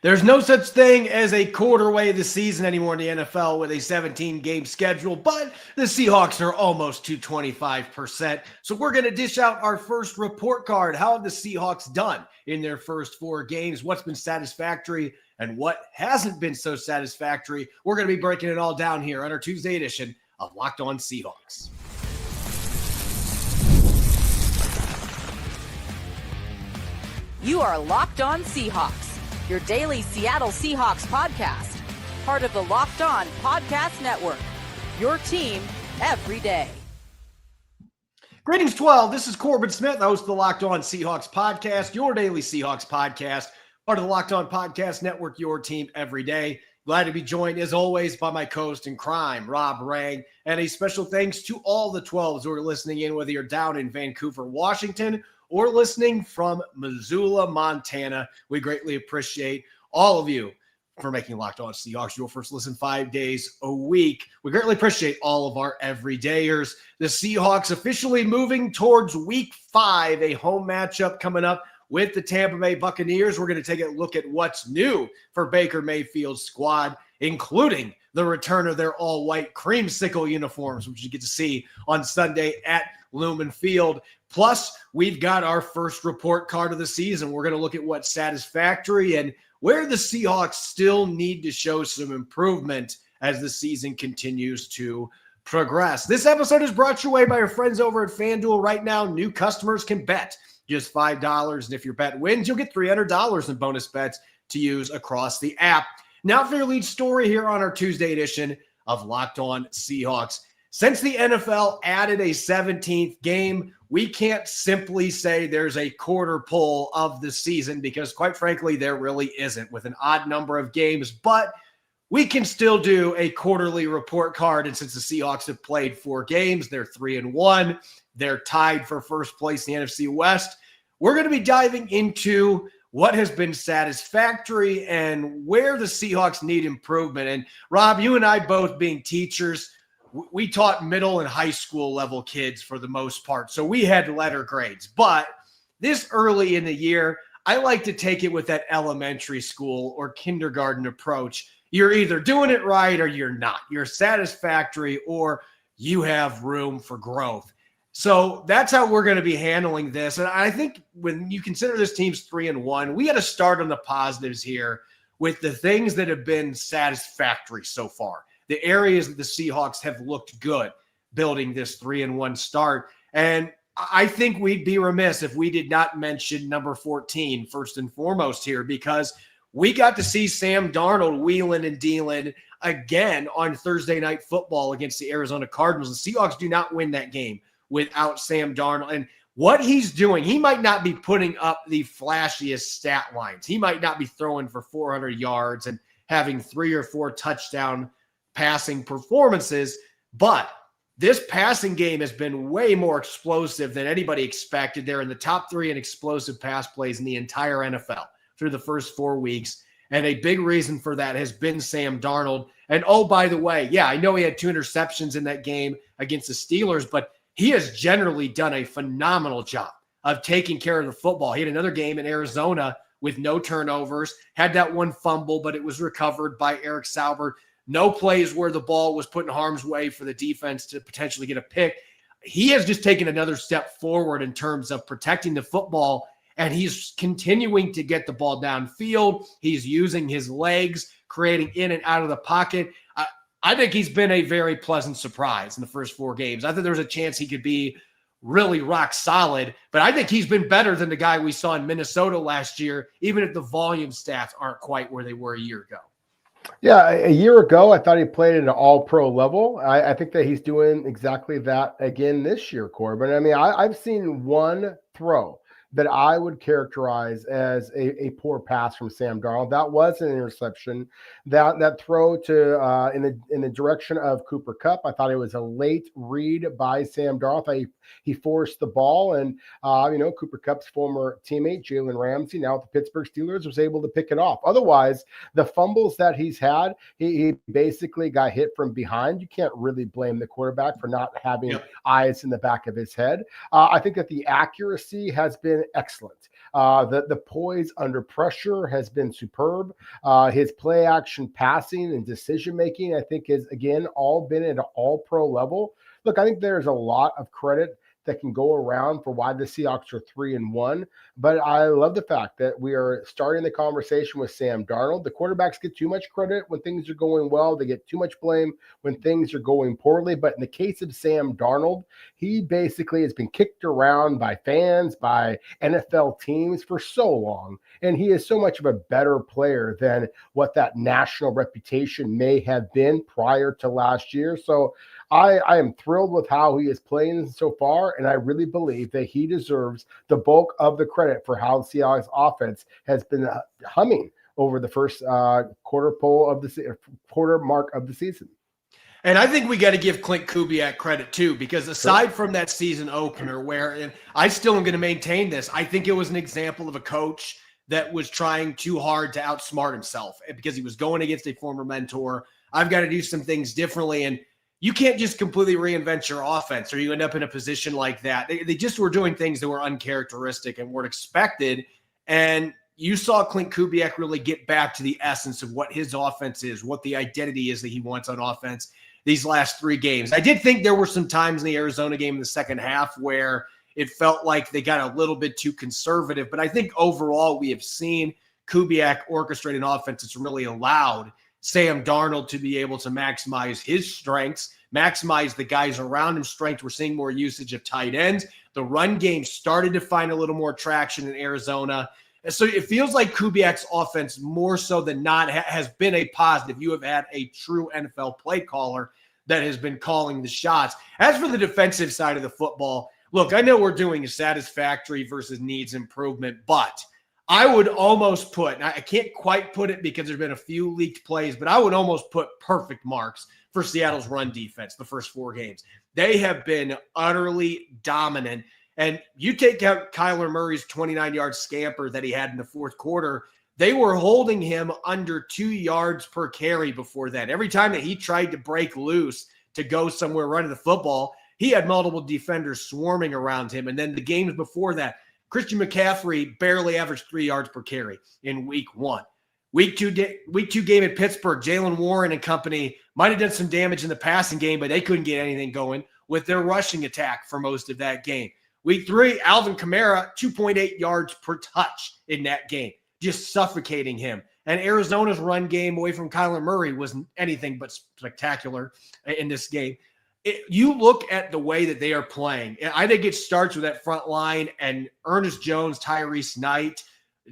There's no such thing as a quarter way of the season anymore in the NFL with a 17-game schedule, but the Seahawks are almost to 25%. So we're going to dish out our first report card. How have the Seahawks done in their first 4 games? What's been satisfactory and what hasn't been so satisfactory? We're going to be breaking it all down here on our Tuesday edition of Locked On Seahawks. You are Locked On Seahawks, your daily Seattle Seahawks podcast, part of the Locked On Podcast Network, your team every day. Greetings, 12. This is Corbin Smith, host of the Locked On Seahawks podcast, your daily Seahawks podcast, part of the Locked On Podcast Network, your team every day. Glad to be joined, as always, by my co-host in crime, Rob Rang, and a special thanks to all the 12s who are listening in, whether you're down in Vancouver, Washington, or listening from Missoula, Montana. We greatly appreciate all of you for making Locked On Seahawks your first listen 5 days a week. We greatly appreciate all of our everydayers. The Seahawks officially moving towards week 5, a home matchup coming up with the Tampa Bay Buccaneers. We're going to take a look at what's new for Baker Mayfield's squad, including the return of their all-white creamsicle uniforms, which you get to see on Sunday at Lumen Field. Plus, we've got our first report card of the season. We're going to look at what's satisfactory and where the Seahawks still need to show some improvement as the season continues to progress. This episode is brought your way by our friends over at FanDuel. Right now, new customers can bet just $5, and if your bet wins, you'll get $300 in bonus bets to use across the app. Now for your lead story here on our Tuesday edition of Locked On Seahawks. Since the NFL added a 17th game, we can't simply say there's a quarter pull of the season because, quite frankly, there really isn't with an odd number of games. But we can still do a quarterly report card. And since the Seahawks have played 4 games, they're 3-1. They're tied for first place in the NFC West. We're going to be diving into what has been satisfactory and where the Seahawks need improvement. And Rob, you and I both being teachers, we taught middle and high school level kids for the most part. So we had letter grades. But this early in the year, I like to take it with that elementary school or kindergarten approach. You're either doing it right or you're not. You're satisfactory or you have room for growth. So that's how we're going to be handling this. And I think when you consider this team's 3-1, we got to start on the positives here with the things that have been satisfactory so far. The areas that the Seahawks have looked good building this 3-1 start. And I think we'd be remiss if we did not mention number 14 first and foremost here, because we got to see Sam Darnold wheeling and dealing again on Thursday Night Football against the Arizona Cardinals. The Seahawks do not win that game without Sam Darnold. And what he's doing, he might not be putting up the flashiest stat lines. He might not be throwing for 400 yards and having 3 or 4 touchdown passing performances, but this passing game has been way more explosive than anybody expected. They're in the top 3 in explosive pass plays in the entire NFL through the first 4 weeks. And a big reason for that has been Sam Darnold. And oh, by the way, yeah, I know he had 2 interceptions in that game against the Steelers, but he has generally done a phenomenal job of taking care of the football. He had another game in Arizona with no turnovers, had that 1 fumble, but it was recovered by Eric Sauber. No plays where the ball was put in harm's way for the defense to potentially get a pick. He has just taken another step forward in terms of protecting the football, and he's continuing to get the ball downfield. He's using his legs, creating in and out of the pocket. I think he's been a very pleasant surprise in the first 4 games. I think there's a chance he could be really rock solid, but I think he's been better than the guy we saw in Minnesota last year, even if the volume stats aren't quite where they were a year ago. Yeah, a year ago, I thought he played at an all-pro level. I think that he's doing exactly that again this year, Corbin. I mean, I've seen 1 throw that I would characterize as a poor pass from Sam Darnold. That was an interception. That throw to in the direction of Cooper Kupp, I thought it was a late read by Sam Darnold. He forced the ball, and Cooper Kupp's former teammate Jalen Ramsey, now with the Pittsburgh Steelers, was able to pick it off. Otherwise, the fumbles that he's had, he basically got hit from behind. You can't really blame the quarterback for not having eyes in the back of his head. I think that the accuracy has been excellent. The poise under pressure has been superb. His play action passing and decision making, I think, is again all been at an all-pro level. Look, I think there's a lot of credit that can go around for why the Seahawks are 3-1. But I love the fact that we are starting the conversation with Sam Darnold. The quarterbacks get too much credit when things are going well. They get too much blame when things are going poorly. But in the case of Sam Darnold, he basically has been kicked around by fans, by NFL teams for so long. And he is so much of a better player than what that national reputation may have been prior to last year. So I am thrilled with how he is playing so far, and I really believe that he deserves the bulk of the credit for how the Seahawks offense has been humming over the first quarter mark of the season. And I think we got to give Clint Kubiak credit too, because aside from that season opener where, and I still am going to maintain this, I think it was an example of a coach that was trying too hard to outsmart himself because he was going against a former mentor. I've got to do some things differently, and you can't just completely reinvent your offense or you end up in a position like that. They just were doing things that were uncharacteristic and weren't expected. And you saw Clint Kubiak really get back to the essence of what his offense is, what the identity is that he wants on offense these last 3 games. I did think there were some times in the Arizona game in the second half where it felt like they got a little bit too conservative. But I think overall we have seen Kubiak orchestrate an offense that's really allowed Sam Darnold to be able to maximize his strengths, maximize the guys around him strengths. We're seeing more usage of tight ends. The run game started to find a little more traction in Arizona. And so it feels like Kubiak's offense more so than not has been a positive. You have had a true NFL play caller that has been calling the shots. As for the defensive side of the football, look, I know we're doing a satisfactory versus needs improvement, but I would almost put, and I can't quite put it because there's been a few leaked plays, but I would almost put perfect marks for Seattle's run defense the first 4 games. They have been utterly dominant. And you take out Kyler Murray's 29-yard scamper that he had in the fourth quarter, they were holding him under 2 yards per carry before that. Every time that he tried to break loose to go somewhere running the football, he had multiple defenders swarming around him. And then the games before that, Christian McCaffrey barely averaged 3 yards per carry in week 1. Week two game at Pittsburgh, Jalen Warren and company might have done some damage in the passing game, but they couldn't get anything going with their rushing attack for most of that game. Week 3, Alvin Kamara, 2.8 yards per touch in that game, just suffocating him. And Arizona's run game away from Kyler Murray wasn't anything but spectacular in this game. You look at the way that they are playing. I think it starts with that front line and Ernest Jones, Tyrese Knight,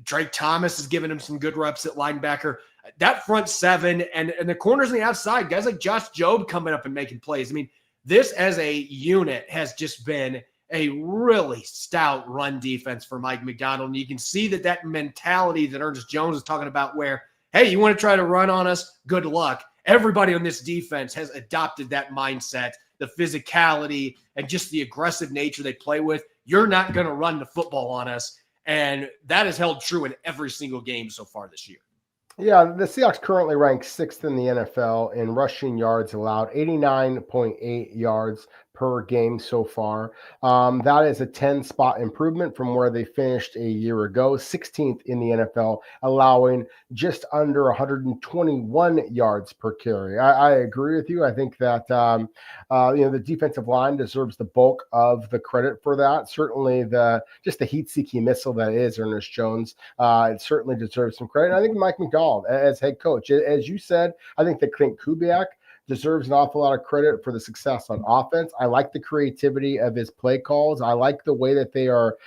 Drake Thomas has given him some good reps at linebacker. That front 7 and the corners on the outside, guys like Josh Jobe coming up and making plays. I mean, this as a unit has just been a really stout run defense for Mike McDonald. And you can see that mentality that Ernest Jones is talking about where, hey, you want to try to run on us? Good luck. Everybody on this defense has adopted that mindset, the physicality, and just the aggressive nature they play with. You're not going to run the football on us. And that has held true in every single game so far this year. Yeah, the Seahawks currently rank 6th in the NFL in rushing yards allowed, 89.8 yards per game so far. That is a 10-spot improvement from where they finished a year ago, 16th in the NFL, allowing just under 121 yards per carry. I agree with you. I think that the defensive line deserves the bulk of the credit for that. Certainly, the heat-seeking missile that is Ernest Jones, it certainly deserves some credit. And I think Mike McDonald as head coach, as you said, I think that Clint Kubiak deserves an awful lot of credit for the success on offense. I like the creativity of his play calls. I like the way that they are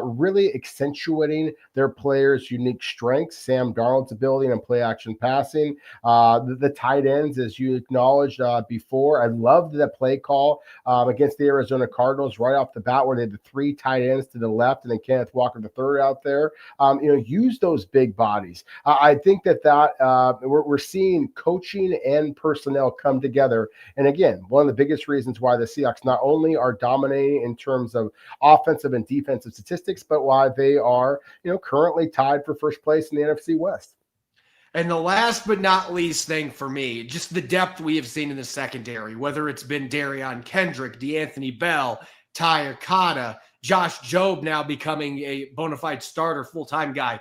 really accentuating their players' unique strengths. Sam Darnold's ability in play action passing, the tight ends, as you acknowledged before. I loved the play call against the Arizona Cardinals right off the bat, where they had the 3 tight ends to the left and then Kenneth Walker the third out there. Use those big bodies. I think that we're seeing coaching and personnel come together. And again, one of the biggest reasons why the Seahawks not only are dominating in terms of offensive and defensive statistics, but why they are, currently tied for first place in the NFC West. And the last but not least thing for me, just the depth we have seen in the secondary, whether it's been Darion Kendrick, DeAnthony Bell, Ty Okada, Josh Jobe now becoming a bona fide starter, full-time guy.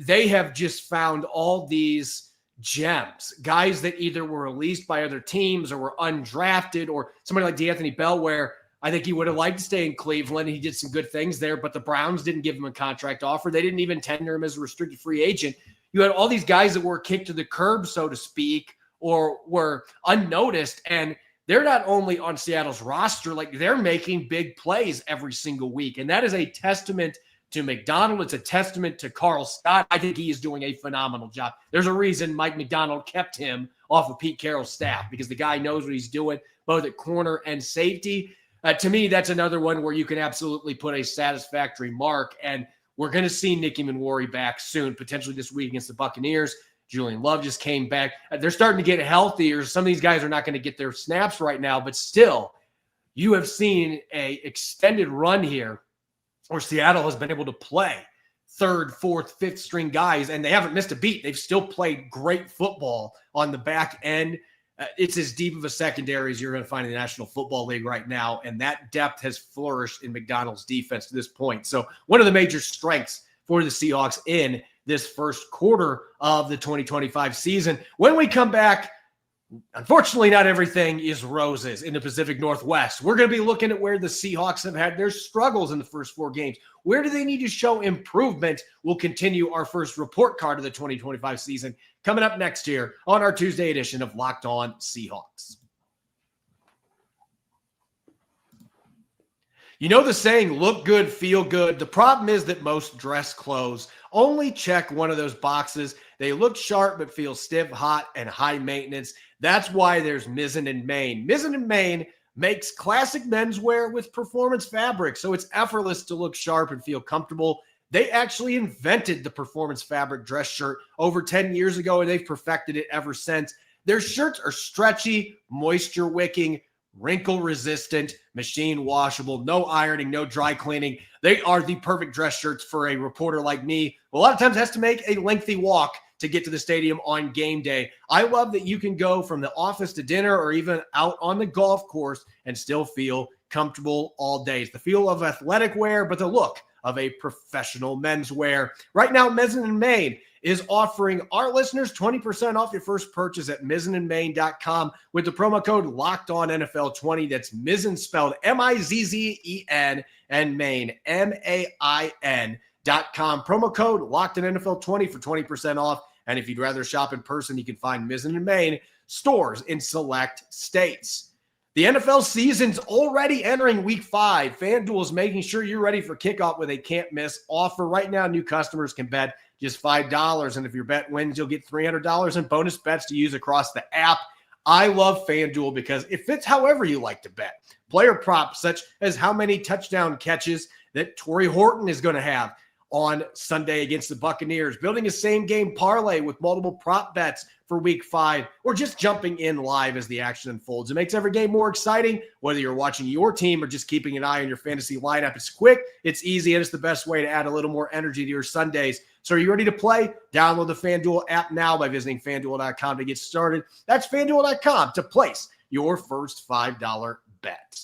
They have just found all these gems, guys that either were released by other teams or were undrafted, or somebody like D'Anthony Bell, where I think he would have liked to stay in Cleveland. He did some good things there, but the Browns didn't give him a contract offer. They didn't even tender him as a restricted free agent. You had all these guys that were kicked to the curb, so to speak, or were unnoticed, and they're not only on Seattle's roster, like they're making big plays every single week. And that is a testament to McDonald. It's a testament to Carl Scott. I think he is doing a phenomenal job. There's a reason Mike McDonald kept him off of Pete Carroll's staff, because the guy knows what he's doing, both at corner and safety. To me, that's another one where you can absolutely put a satisfactory mark. And we're going to see Nicky Manwari back soon, potentially this week against the Buccaneers. Julian Love just came back. They're starting to get healthier. Some of these guys are not going to get their snaps right now, but still, you have seen a extended run here where Seattle has been able to play third, fourth, fifth string guys, and they haven't missed a beat. They've still played great football on the back end. It's as deep of a secondary as you're going to find in the National Football League right now, and that depth has flourished in McDonald's defense to this point. So one of the major strengths for the Seahawks in this first quarter of the 2025 season. When we come back, unfortunately, not everything is roses in the Pacific Northwest. We're going to be looking at where the Seahawks have had their struggles in the first 4 games. Where do they need to show improvement? We'll continue our first report card of the 2025 season coming up next year on our Tuesday edition of Locked On Seahawks. You know the saying, look good, feel good. The problem is that most dress clothes only check one of those boxes. They look sharp but feel stiff, hot, and high maintenance. That's why there's Mizzen & Main. Mizzen & Main makes classic menswear with performance fabric, so it's effortless to look sharp and feel comfortable. They actually invented the performance fabric dress shirt over 10 years ago, and they've perfected it ever since. Their shirts are stretchy, moisture-wicking, wrinkle-resistant, machine washable, no ironing, no dry cleaning. They are the perfect dress shirts for a reporter like me, who a lot of times has to make a lengthy walk to get to the stadium on game day. I love that you can go from the office to dinner or even out on the golf course and still feel comfortable all day. It's the feel of athletic wear, but the look of a professional menswear. Right now, Mizzen & Main is offering our listeners 20% off your first purchase at mizzenandmain.com with the promo code LOCKEDONNFL20. That's Mizzen spelled M-I-Z-Z-E-N and Main, M-A-I-N.com. Promo code LOCKEDONNFL20 for 20% off. And if you'd rather shop in person, you can find Mizzen & Main stores in select states. The NFL season's already entering week 5. FanDuel is making sure you're ready for kickoff with a can't-miss offer. Right now, new customers can bet just $5, and if your bet wins, you'll get $300 in bonus bets to use across the app. I love FanDuel because it fits however you like to bet. Player props such as how many touchdown catches that Torrey Horton is going to have on Sunday against the Buccaneers, building a same-game parlay with multiple prop bets for week 5, or just jumping in live as the action unfolds. It makes every game more exciting, whether you're watching your team or just keeping an eye on your fantasy lineup. It's quick, it's easy, and it's the best way to add a little more energy to your Sundays. So are you ready to play? Download the FanDuel app now by visiting FanDuel.com to get started. That's FanDuel.com to place your first $5 bet.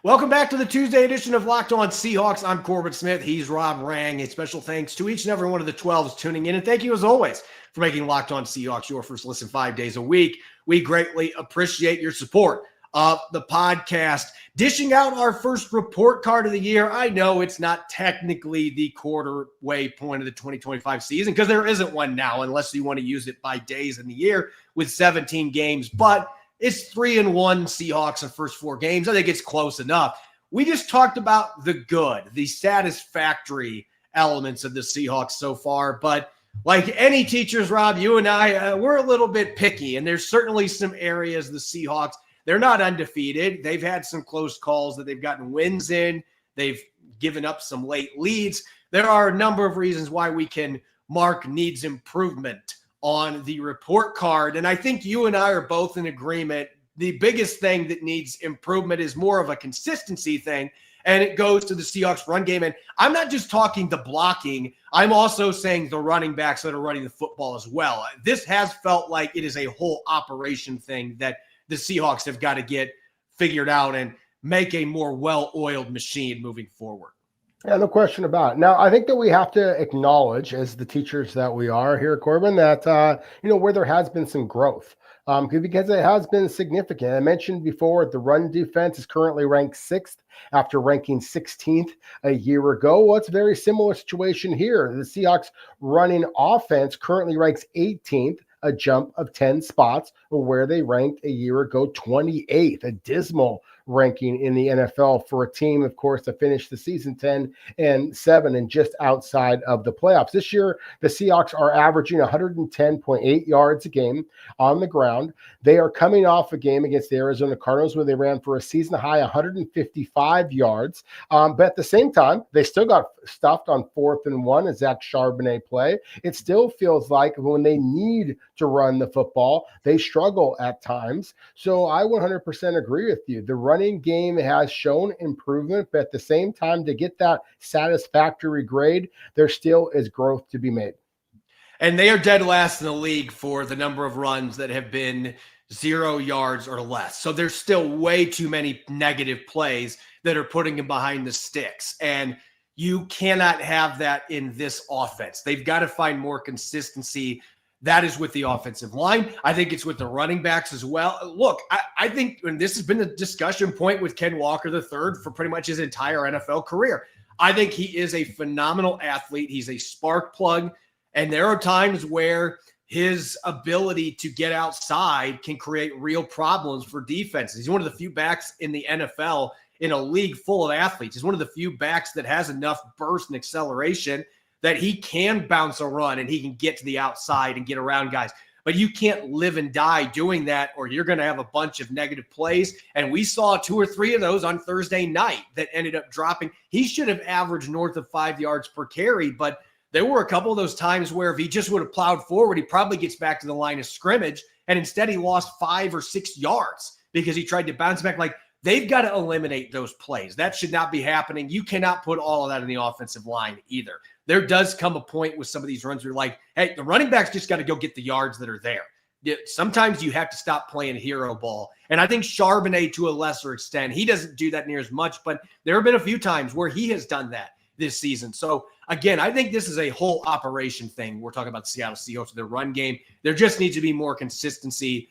Welcome back to the Tuesday edition of Locked On Seahawks. I'm Corbin Smith. He's Rob Rang. A special thanks to each and every one of the 12s tuning in. And thank you, as always, for making Locked On Seahawks your first listen 5 days a week. We greatly appreciate your support of the podcast. Dishing out our first report card of the year. I know it's not technically the quarter way point of the 2025 season because there isn't one now unless you want to use it by days in the year with 17 games. But it's 3-1 Seahawks in first 4 games. I think it's close enough. We just talked about the good, the satisfactory elements of the Seahawks so far. But like any teachers, Rob, you and I, we're a little bit picky. And there's certainly some areas the Seahawks, they're not undefeated. They've had some close calls that they've gotten wins in. They've given up some late leads. There are a number of reasons why we can mark needs improvement on the report card. And I think you and I are both in agreement. The biggest thing that needs improvement is more of a consistency thing, and it goes to the Seahawks run game. And I'm not just talking the blocking. I'm also saying the running backs that are running the football as well. This has felt like it is a whole operation thing that the Seahawks have got to get figured out and make a more well-oiled machine moving forward. Yeah, no question about it. Now, I think that we have to acknowledge, as the teachers that we are here, Corbin, that, where there has been some growth. Because it has been significant. I mentioned before, the run defense is currently ranked 6th after ranking 16th a year ago. Well, it's a very similar situation here. The Seahawks running offense currently ranks 18th, a jump of 10 spots, where they ranked a year ago 28th, a dismal ranking in the NFL for a team, of course, to finish the season 10-7 and just outside of the playoffs. This year, the Seahawks are averaging 110.8 yards a game on the ground. They are coming off a game against the Arizona Cardinals where they ran for a season high 155 yards. But at the same time, they still got stuffed on 4th and 1 as Zach Charbonnet play. It still feels like when they need to run the football, they struggle at times. So I 100% agree with you. The running game has shown improvement, but at the same time, to get that satisfactory grade, there still is growth to be made. And they are dead last in the league for the number of runs that have been 0 yards or less. So there's still way too many negative plays that are putting them behind the sticks. And you cannot have that in this offense. They've got to find more consistency. That is with the offensive line. I think it's with the running backs as well. Look, I think, and this has been the discussion point with Ken Walker III for pretty much his entire NFL career. I think he is a phenomenal athlete. He's a spark plug. And there are times where his ability to get outside can create real problems for defenses. He's one of the few backs in the NFL in a league full of athletes. He's one of the few backs that has enough burst and acceleration that he can bounce a run and he can get to the outside and get around guys. But you can't live and die doing that, or you're going to have a bunch of negative plays. And we saw 2 or 3 of those on Thursday night that ended up dropping. He should have averaged north of 5 yards per carry, but there were a couple of those times where if he just would have plowed forward, he probably gets back to the line of scrimmage. And instead he lost 5 or 6 yards because he tried to bounce back. Like, they've got to eliminate those plays. That should not be happening. You cannot put all of that in the offensive line either. There does come a point with some of these runs where you're like, hey, the running backs just got to go get the yards that are there. Sometimes you have to stop playing hero ball. And I think Charbonnet, to a lesser extent, he doesn't do that near as much, but there have been a few times where he has done that this season. So again, I think this is a whole operation thing. We're talking about the Seattle Seahawks, their run game. There just needs to be more consistency,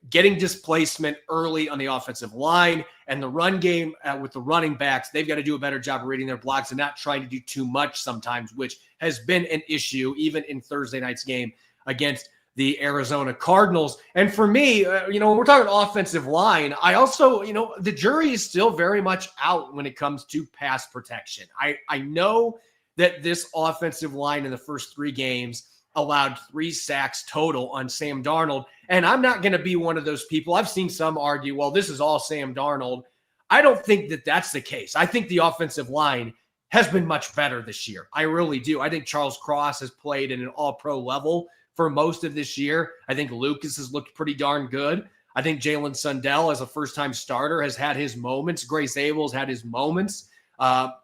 getting displacement early on the offensive line, and the run game with the running backs. They've got to do a better job of reading their blocks and not trying to do too much sometimes, which has been an issue even in Thursday night's game against the Arizona Cardinals. And for me, when we're talking offensive line, I also, the jury is still very much out when it comes to pass protection. I know that this offensive line in the first 3 games allowed 3 sacks total on Sam Darnold. And I'm not going to be one of those people. I've seen some argue, well, this is all Sam Darnold. I don't think that that's the case. I think the offensive line has been much better this year. I really do. I think Charles Cross has played at an all-pro level for most of this year. I think Lucas has looked pretty darn good. I think Jalen Sundell, as a first-time starter, has had his moments. Grace Abel's had his moments.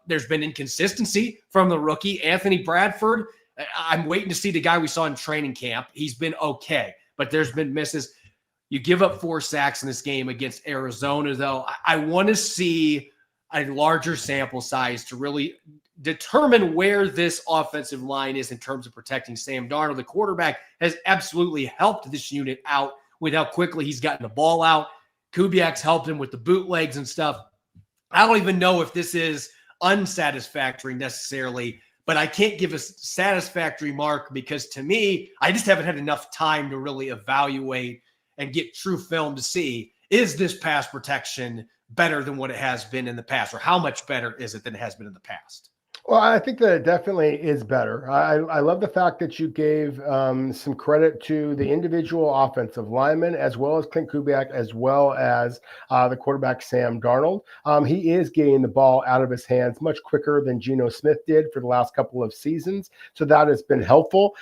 There's been inconsistency from the rookie. Anthony Bradford, I'm waiting to see the guy we saw in training camp. He's been okay, but there's been misses. You give up 4 sacks in this game against Arizona, though. I want to see a larger sample size to really determine where this offensive line is in terms of protecting Sam Darnold. The quarterback has absolutely helped this unit out with how quickly he's gotten the ball out. Kubiak's helped him with the bootlegs and stuff. I don't even know if this is unsatisfactory necessarily, but I can't give a satisfactory mark because, to me, I just haven't had enough time to really evaluate and get true film to see, is this pass protection better than what it has been in the past, or how much better is it than it has been in the past? Well, I think that it definitely is better. I love the fact that you gave some credit to the individual offensive linemen, as well as Clint Kubiak, as well as the quarterback, Sam Darnold. He is getting the ball out of his hands much quicker than Geno Smith did for the last couple of seasons. So that has been helpful.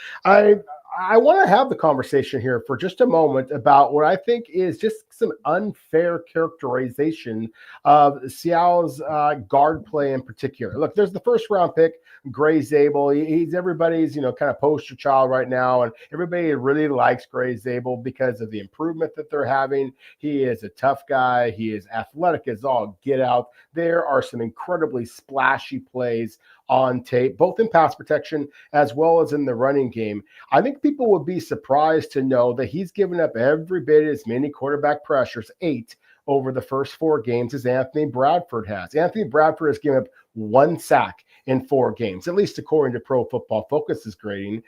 I want to have the conversation here for just a moment about what I think is just some unfair characterization of Seattle's guard play in particular. Look, there's the first round pick Gray Zabel. He's everybody's, kind of poster child right now. And everybody really likes Gray Zabel because of the improvement that they're having. He is a tough guy. He is athletic as all get out. There are some incredibly splashy plays on tape, both in pass protection as well as in the running game. I think people would be surprised to know that he's given up every bit as many quarterback pressures, 8 over the first 4 games, as Anthony Bradford has. Anthony Bradford has given up 1 sack in 4 games, at least according to Pro Football Focus's grading.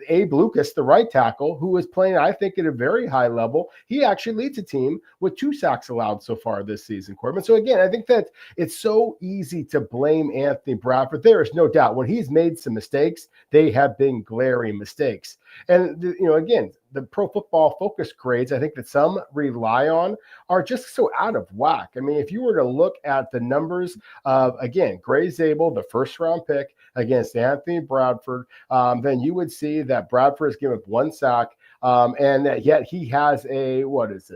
Abe Lucas, the right tackle, who is playing, I think, at a very high level, he actually leads a team with 2 sacks allowed so far this season, Corbin. So again, I think that it's so easy to blame Anthony Bradford. There is no doubt when he's made some mistakes, they have been glaring mistakes. And, again, the Pro Football Focus grades, I think that some rely on, are just so out of whack. I mean, if you were to look at the numbers of, again, Gray Zabel, the first-round pick, against Anthony Bradford, then you would see that Bradford has given up 1 sack, and that yet he has a, let's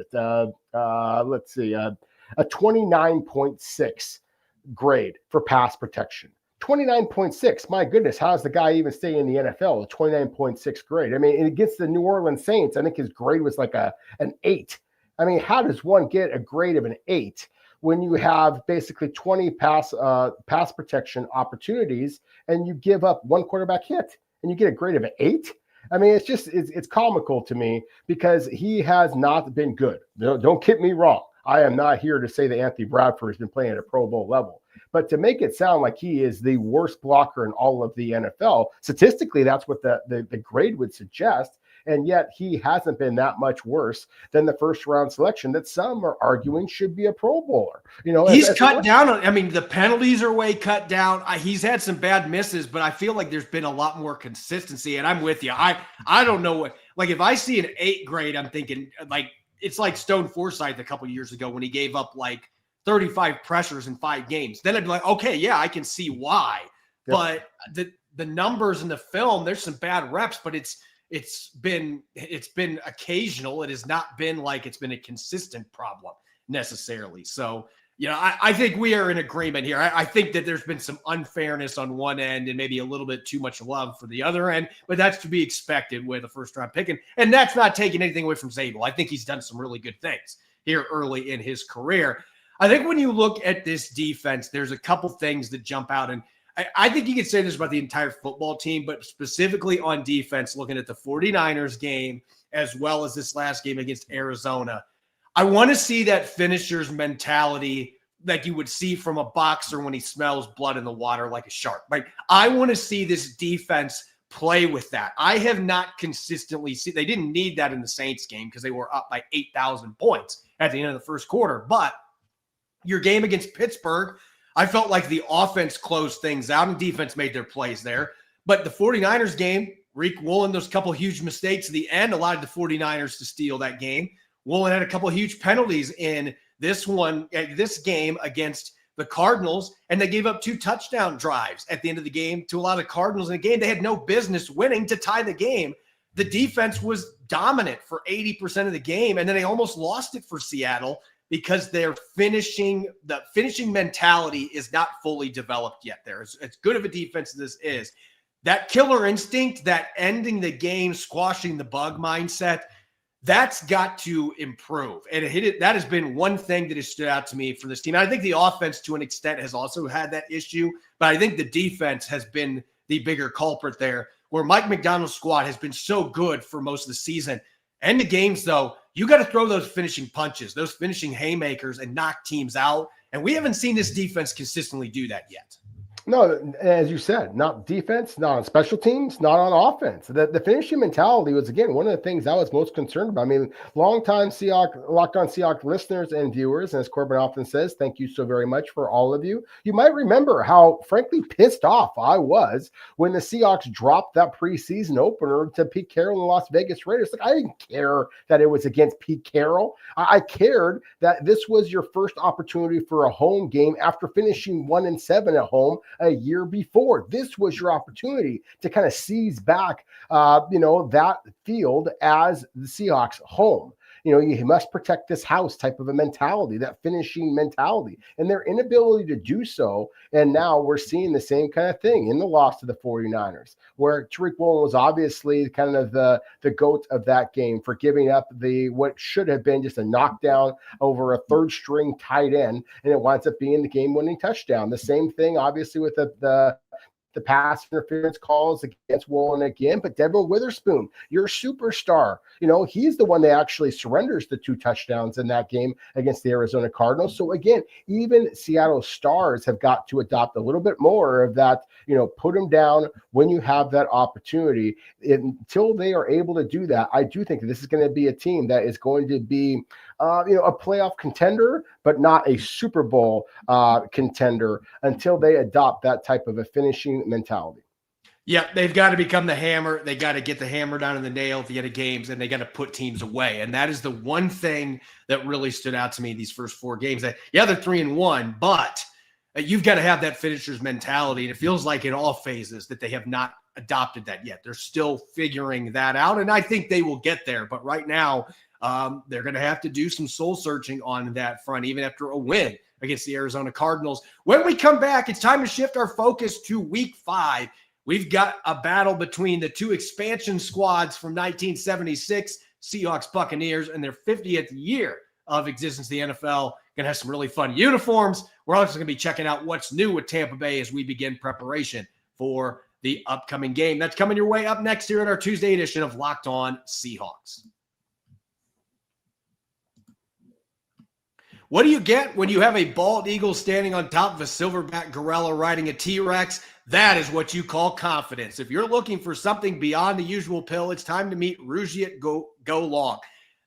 see, a 29.6 grade for pass protection. 29.6. My goodness, how's the guy even stay in the NFL? A 29.6 grade. I mean, against the New Orleans Saints, I think his grade was like an 8. I mean, how does one get a grade of an 8 when you have basically 20 pass protection opportunities and you give up 1 quarterback hit and you get a grade of an 8? I mean, it's comical to me because he has not been good. Don't get me wrong. I am not here to say that Anthony Bradford has been playing at a Pro Bowl level. But to make it sound like he is the worst blocker in all of the NFL, statistically, that's what the grade would suggest. And yet he hasn't been that much worse than the first-round selection that some are arguing should be a Pro Bowler. He's cut down on. I mean, the penalties are way cut down. He's had some bad misses, but I feel like there's been a lot more consistency. And I'm with you. I don't know what. Like, if I see an 8 grade, I'm thinking like it's like Stone Forsythe a couple years ago when he gave up like 35 pressures in 5 games. Then I'd be like, okay, yeah, I can see why. Yep. But the numbers in the film, there's some bad reps, but it's been occasional. It has not been like it's been a consistent problem necessarily. So, I think we are in agreement here. I think that there's been some unfairness on one end and maybe a little bit too much love for the other end, but that's to be expected with a first-round pick. And that's not taking anything away from Zabel. I think he's done some really good things here early in his career. I think when you look at this defense, there's a couple things that jump out. And I think you could say this about the entire football team, but specifically on defense, looking at the 49ers game, as well as this last game against Arizona. I want to see that finisher's mentality like you would see from a boxer when he smells blood in the water like a shark. Like, I want to see this defense play with that. I have not consistently seen, they didn't need that in the Saints game because they were up by 8,000 points at the end of the first quarter. But your game against Pittsburgh, I felt like the offense closed things out and defense made their plays there. But the 49ers game, Reek Woolen, those couple huge mistakes at the end allowed the 49ers to steal that game. Woolen had a couple huge penalties in this game against the Cardinals, and they gave up 2 touchdown drives at the end of the game to allow the Cardinals in a game they had no business winning to tie the game. The defense was dominant for 80% of the game, and then they almost lost it for Seattle because the finishing mentality is not fully developed yet there. As good of a defense as this is, that killer instinct, that ending the game, squashing the bug mindset, that's got to improve. And that has been one thing that has stood out to me for this team. And I think the offense, to an extent, has also had that issue. But I think the defense has been the bigger culprit there, where Mike McDonald's squad has been so good for most of the season. End of games, though, you got to throw those finishing punches, those finishing haymakers, and knock teams out. And we haven't seen this defense consistently do that yet. No, as you said, not defense, not on special teams, not on offense. The finishing mentality was, again, one of the things I was most concerned about. I mean, longtime Locked On Seahawks listeners and viewers, and as Corbin often says, thank you so very much for all of you. You might remember how, frankly, pissed off I was when the Seahawks dropped that preseason opener to Pete Carroll and the Las Vegas Raiders. Like, I didn't care that it was against Pete Carroll. I cared that this was your first opportunity for a home game after finishing 1-7 at home a year before. This was your opportunity to kind of seize back, that field as the Seahawks home. you must protect this house type of a mentality, that finishing mentality, and their inability to do so. And now we're seeing the same kind of thing in the loss to the 49ers, where Tariq Woolen was obviously kind of the GOAT of that game for giving up what should have been just a knockdown over a third string tight end, and it winds up being the game-winning touchdown. The same thing, obviously, with the pass interference calls against Woolen again, but Devin Witherspoon, your superstar, he's the one that actually surrenders the 2 touchdowns in that game against the Arizona Cardinals. So again, even Seattle stars have got to adopt a little bit more of that, put them down when you have that opportunity. Until they are able to do that, I do think that this is going to be a team that is going to be a playoff contender, but not a Super Bowl contender until they adopt that type of a finishing mentality. Yeah, they've got to become the hammer. They got to get the hammer down in the nail at the end of games, and they got to put teams away. And that is the one thing that really stood out to me these first 4 games. That, yeah, they're 3-1, but you've got to have that finisher's mentality. And it feels like in all phases that they have not adopted that yet. They're still figuring that out, and I think they will get there. But right now, they're going to have to do some soul searching on that front, even after a win against the Arizona Cardinals. When we come back, it's time to shift our focus to week 5. We've got a battle between the 2 expansion squads from 1976, Seahawks Buccaneers, and their 50th year of existence in the NFL. Going to have some really fun uniforms. We're also going to be checking out what's new with Tampa Bay as we begin preparation for the upcoming game. That's coming your way up next here in our Tuesday edition of Locked On Seahawks. What do you get when you have a bald eagle standing on top of a silverback gorilla riding a T-Rex? That is what you call confidence. If you're looking for something beyond the usual pill, it's time to meet Rougiet Go Long.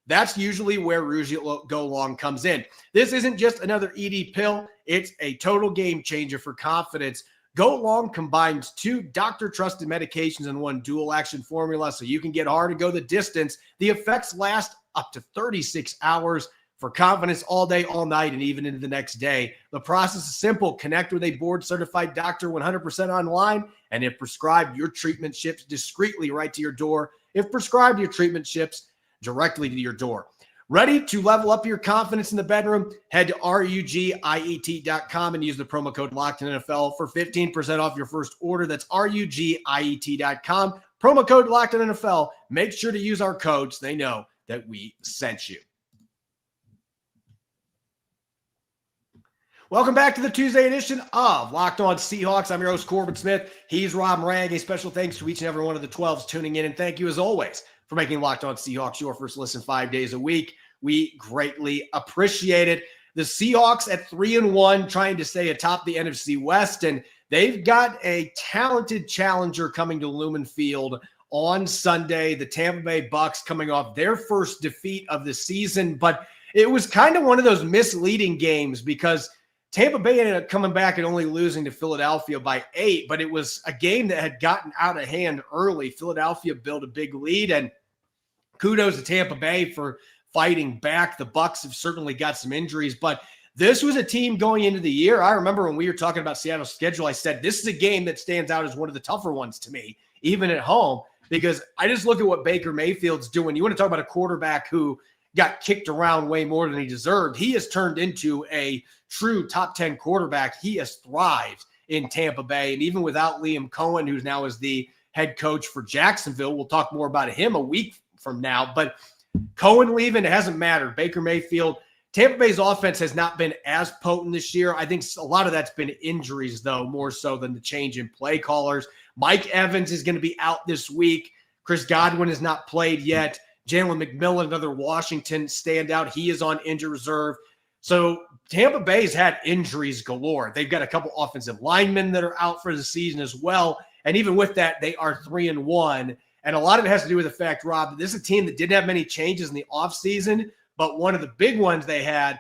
That's usually where Rougiet Go Long comes in. This isn't just another ED pill. It's a total game changer for confidence. Go Long combines 2 doctor-trusted medications in one dual-action formula, so you can get hard and go the distance. The effects last up to 36 hours. For confidence all day, all night, and even into the next day. The process is simple. Connect with a board-certified doctor 100% online, and if prescribed, your treatment ships discreetly right to your door. If prescribed, your treatment ships directly to your door. Ready to level up your confidence in the bedroom? Head to rugiet.com and use the promo code LOCKEDONNFL for 15% off your first order. That's rugiet.com. Promo code LOCKEDONNFL. Make sure to use our code so they know that we sent you. Welcome back to the Tuesday edition of Locked On Seahawks. I'm your host, Corbin Smith. He's Rob Morang. A special thanks to each and every one of the 12s tuning in. And thank you, as always, for making Locked On Seahawks your first listen 5 days a week. We greatly appreciate it. The Seahawks at 3-1, trying to stay atop the NFC West. And they've got a talented challenger coming to Lumen Field on Sunday. The Tampa Bay Bucks coming off their first defeat of the season. But it was kind of one of those misleading games because Tampa Bay ended up coming back and only losing to Philadelphia by 8, but it was a game that had gotten out of hand early. Philadelphia built a big lead, and kudos to Tampa Bay for fighting back. The Bucs have certainly got some injuries, but this was a team going into the year. I remember when we were talking about Seattle's schedule, I said, this is a game that stands out as one of the tougher ones to me, even at home, because I just look at what Baker Mayfield's doing. You want to talk about a quarterback who got kicked around way more than he deserved. He has turned into a true top 10 quarterback. He has thrived in Tampa Bay. And even without Liam Cohen, who's now is the head coach for Jacksonville, we'll talk more about him a week from now. But Cohen leaving, it hasn't mattered. Baker Mayfield, Tampa Bay's offense has not been as potent this year. I think a lot of that's been injuries, though, more so than the change in play callers. Mike Evans is going to be out this week. Chris Godwin has not played yet. Jalen McMillan, another Washington standout, he is on injured reserve. So Tampa Bay's had injuries galore. They've got a couple offensive linemen that are out for the season as well. And even with that, they are 3-1. And a lot of it has to do with the fact, Rob, that this is a team that didn't have many changes in the offseason, but one of the big ones they had,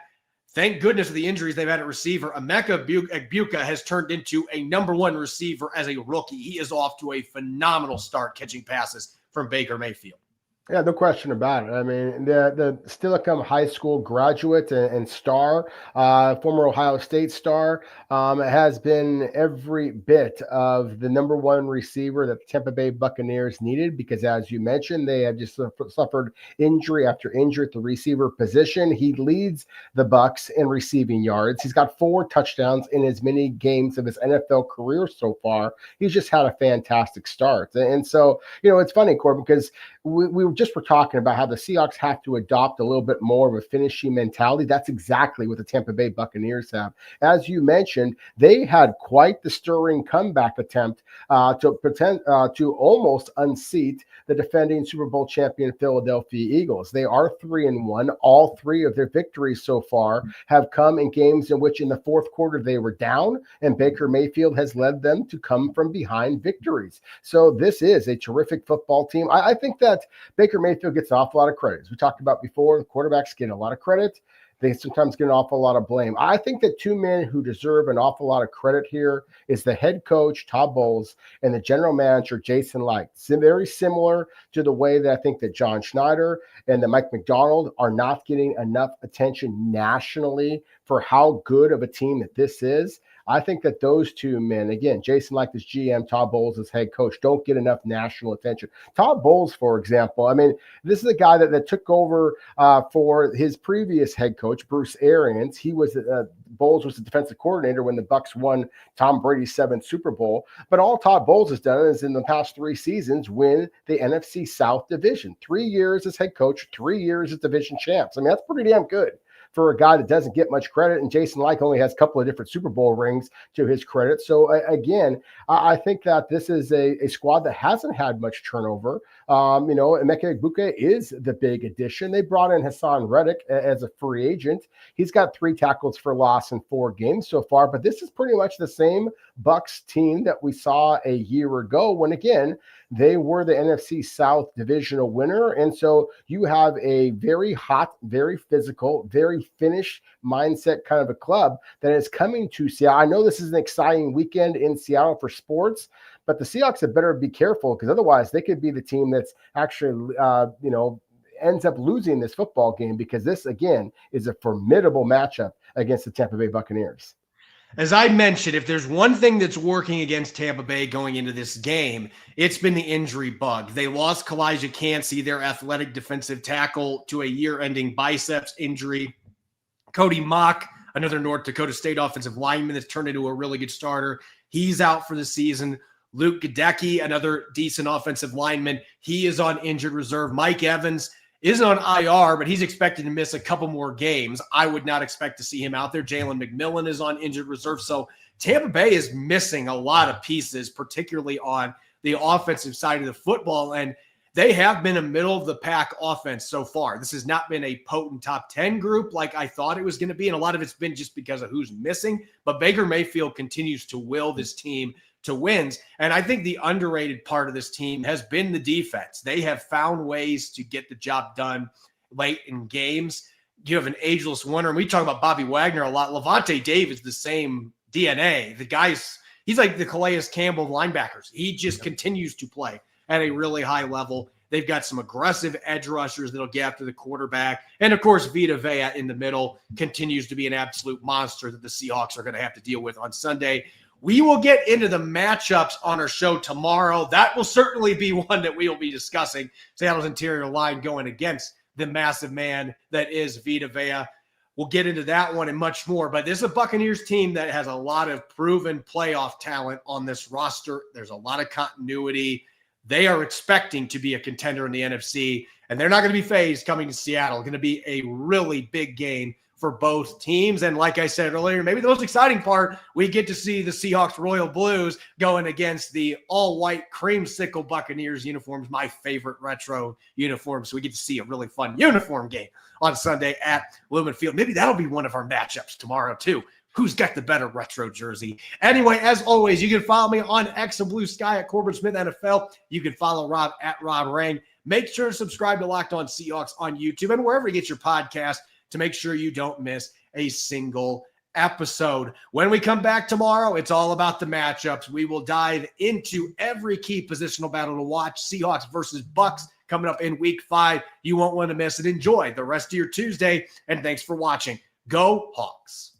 thank goodness for the injuries they've had at receiver, Emeka Egbuka has turned into a number 1 receiver as a rookie. He is off to a phenomenal start catching passes from Baker Mayfield. Yeah, no question about it. I mean, the Steilacoom High School graduate and star, former Ohio State star, has been every bit of the number one receiver that the Tampa Bay Buccaneers needed because, as you mentioned, they have just suffered injury after injury at the receiver position. He leads the Bucs in receiving yards. He's got 4 touchdowns in as many games of his NFL career so far. He's just had a fantastic start. And so, it's funny, Corbin, because we were talking about how the Seahawks have to adopt a little bit more of a finishing mentality. That's exactly what the Tampa Bay Buccaneers have. As you mentioned, they had quite the stirring comeback attempt to almost unseat the defending Super Bowl champion Philadelphia Eagles. They are 3-1. All 3 of their victories so far have come in games in which in the fourth quarter they were down, and Baker Mayfield has led them to come from behind victories. So this is a terrific football team. I think that Baker Mayfield gets an awful lot of credit. As we talked about before, the quarterbacks get a lot of credit. They sometimes get an awful lot of blame. I think that 2 men who deserve an awful lot of credit here is the head coach, Todd Bowles, and the general manager, Jason Licht. Very similar to the way that I think that John Schneider and that Mike McDonald are not getting enough attention nationally for how good of a team that this is. I think that those 2 men, again, Jason Licht as GM, Todd Bowles as head coach, don't get enough national attention. Todd Bowles, for example, I mean, this is a guy that took over for his previous head coach, Bruce Arians. Bowles was the defensive coordinator when the Bucs won Tom Brady's 7th Super Bowl. But all Todd Bowles has done is in the past 3 seasons win the NFC South division. 3 years as head coach, 3 years as division champs. I mean, that's pretty damn good for a guy that doesn't get much credit. And Jason Licht only has a couple of different Super Bowl rings to his credit. So again, I think that this is a squad that hasn't had much turnover. Emeka Egbuka is the big addition. They brought in Hassan Reddick as a free agent. He's got 3 tackles for loss in 4 games so far, but this is pretty much the same Bucs team that we saw a year ago when, again, they were the NFC South divisional winner. And so you have a very hot, very physical, very finished mindset kind of a club that is coming to Seattle. I know this is an exciting weekend in Seattle for sports, but the Seahawks had better be careful because otherwise they could be the team that's actually, ends up losing this football game because this, again, is a formidable matchup against the Tampa Bay Buccaneers. As I mentioned, if there's one thing that's working against Tampa Bay going into this game, it's been the injury bug. They lost Kalijah Cansey, their athletic defensive tackle, to a year-ending biceps injury. Cody Mock, another North Dakota State offensive lineman that's turned into a really good starter, he's out for the season. Luke Gadecki, another decent offensive lineman, he is on injured reserve. Mike Evans is on IR, but he's expected to miss a couple more games. I would not expect to see him out there. Jalen McMillan is on injured reserve. So Tampa Bay is missing a lot of pieces, particularly on the offensive side of the football. And they have been a middle-of-the-pack offense so far. This has not been a potent top 10 group like I thought it was going to be, and a lot of it's been just because of who's missing. But Baker Mayfield continues to will this team to wins. And I think the underrated part of this team has been the defense. They have found ways to get the job done late in games. You have an ageless wonder, and we talk about Bobby Wagner a lot. Levante David's the same DNA. He's like the Calais Campbell of linebackers. He just continues to play at a really high level. They've got some aggressive edge rushers that'll get after the quarterback. And, of course, Vita Vea in the middle continues to be an absolute monster that the Seahawks are going to have to deal with on Sunday. We will get into the matchups on our show tomorrow. That will certainly be one that we will be discussing. Seattle's interior line going against the massive man that is Vita Vea. We'll get into that one and much more. But this is a Buccaneers team that has a lot of proven playoff talent on this roster. There's a lot of continuity. They are expecting to be a contender in the NFC, and they're not going to be phased coming to Seattle. It's going to be a really big game for both teams. And like I said earlier, maybe the most exciting part, we get to see the Seahawks Royal Blues going against the all-white creamsicle Buccaneers uniforms, my favorite retro uniforms. So we get to see a really fun uniform game on Sunday at Lumen Field. Maybe that'll be one of our matchups tomorrow too. Who's got the better retro jersey? Anyway, as always, you can follow me on X and Blue Sky at Corbin Smith NFL. You can follow Rob at Rob Rang. Make sure to subscribe to Locked On Seahawks on YouTube and wherever you get your podcast to make sure you don't miss a single episode. When we come back tomorrow, it's all about the matchups. We will dive into every key positional battle to watch. Seahawks versus Bucks coming up in week 5. You won't want to miss it. Enjoy the rest of your Tuesday, and thanks for watching. Go Hawks.